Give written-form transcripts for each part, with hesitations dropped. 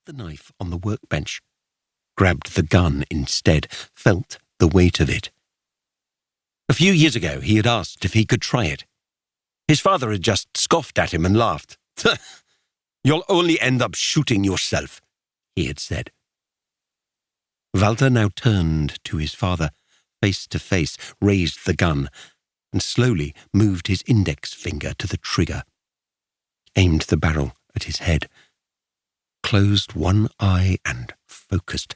the knife on the workbench, grabbed the gun instead, felt the weight of it. A few years ago, he had asked if he could try it. His father had just scoffed at him and laughed. "You'll only end up shooting yourself," he had said. Walter now turned to his father, face to face, raised the gun, and slowly moved his index finger to the trigger, aimed the barrel at his head, closed one eye and focused.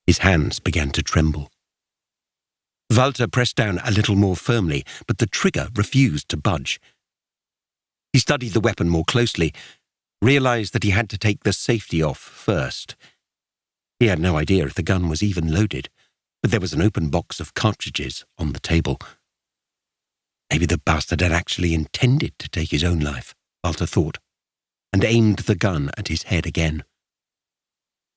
His hands began to tremble. Walter pressed down a little more firmly, but the trigger refused to budge. He studied the weapon more closely, realized that he had to take the safety off first. He had no idea if the gun was even loaded, but there was an open box of cartridges on the table. Maybe the bastard had actually intended to take his own life, Walter thought, and aimed the gun at his head again.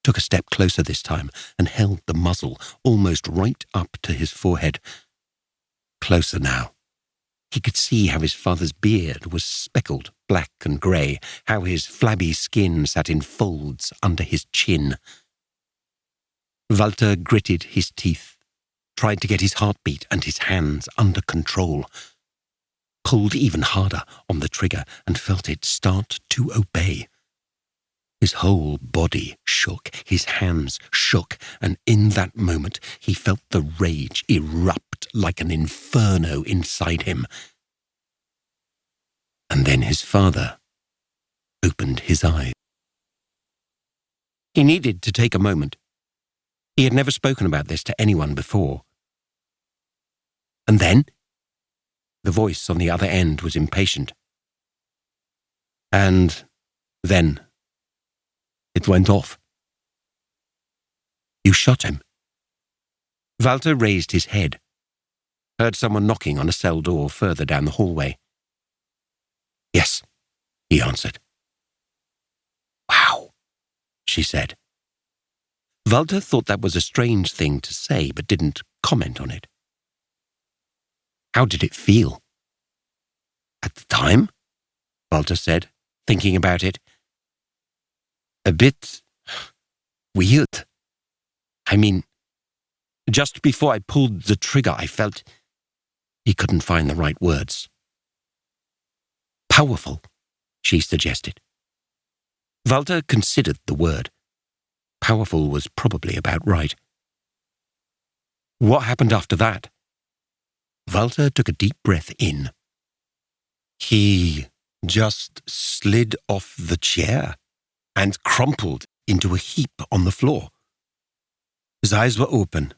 Took a step closer this time and held the muzzle almost right up to his forehead. Closer now. He could see how his father's beard was speckled black and grey, how his flabby skin sat in folds under his chin. Walter gritted his teeth, tried to get his heartbeat and his hands under control, pulled even harder on the trigger and felt it start to obey. His whole body shook, his hands shook, and in that moment he felt the rage erupt like an inferno inside him. And then his father opened his eyes. He needed to take a moment. He had never spoken about this to anyone before. And then? The voice on the other end was impatient. And then it went off. "You shot him." Walter raised his head, heard someone knocking on a cell door further down the hallway. "Yes," he answered. "Wow," she said. Walter thought that was a strange thing to say, but didn't comment on it. "How did it feel?" "At the time," Walter said, thinking about it, "a bit weird. I mean, just before I pulled the trigger, I felt..." He couldn't find the right words. "Powerful," she suggested. Walter considered the word. Powerful was probably about right. "What happened after that?" Walter took a deep breath in. "He just slid off the chair and crumpled into a heap on the floor. His eyes were open,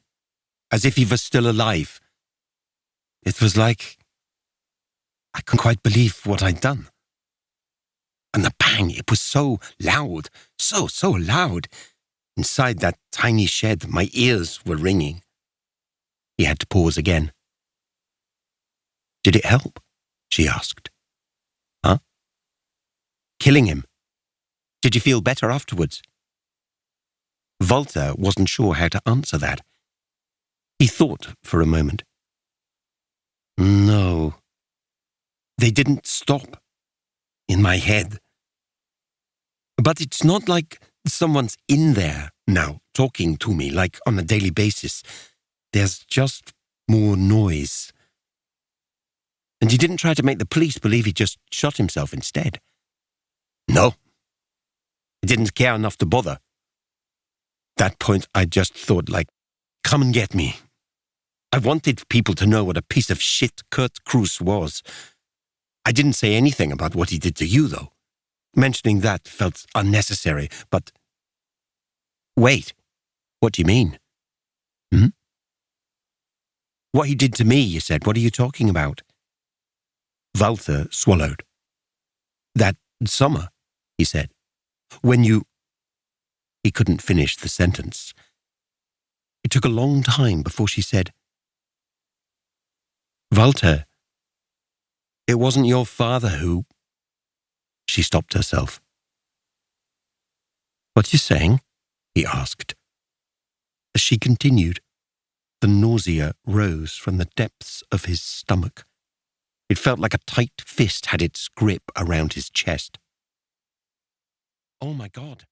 as if he was still alive. It was like I couldn't quite believe what I'd done. And the bang, it was so loud, so loud. Inside that tiny shed, my ears were ringing." He had to pause again. "Did it help?" she asked. "Huh? Killing him. Did you feel better afterwards?" Walter wasn't sure how to answer that. He thought for a moment. "No. They didn't stop. In my head. But it's not like someone's in there now talking to me like on a daily basis. There's just more noise. And you didn't try to make the police believe he just shot himself instead?" "No. I didn't care enough to bother. That point I just thought like, come and get me. I wanted people to know what a piece of shit Kurt Kroos was. I didn't say anything about what he did to you, though. Mentioning that felt unnecessary, but..." "Wait, what do you mean?" "What he did to me, you said. What are you talking about?" Walter swallowed. "That summer," he said. "When you..." He couldn't finish the sentence. It took a long time before she said, "Walter, it wasn't your father who..." She stopped herself. "What you saying?" he asked. As she continued, the nausea rose from the depths of his stomach. It felt like a tight fist had its grip around his chest. "Oh my God,"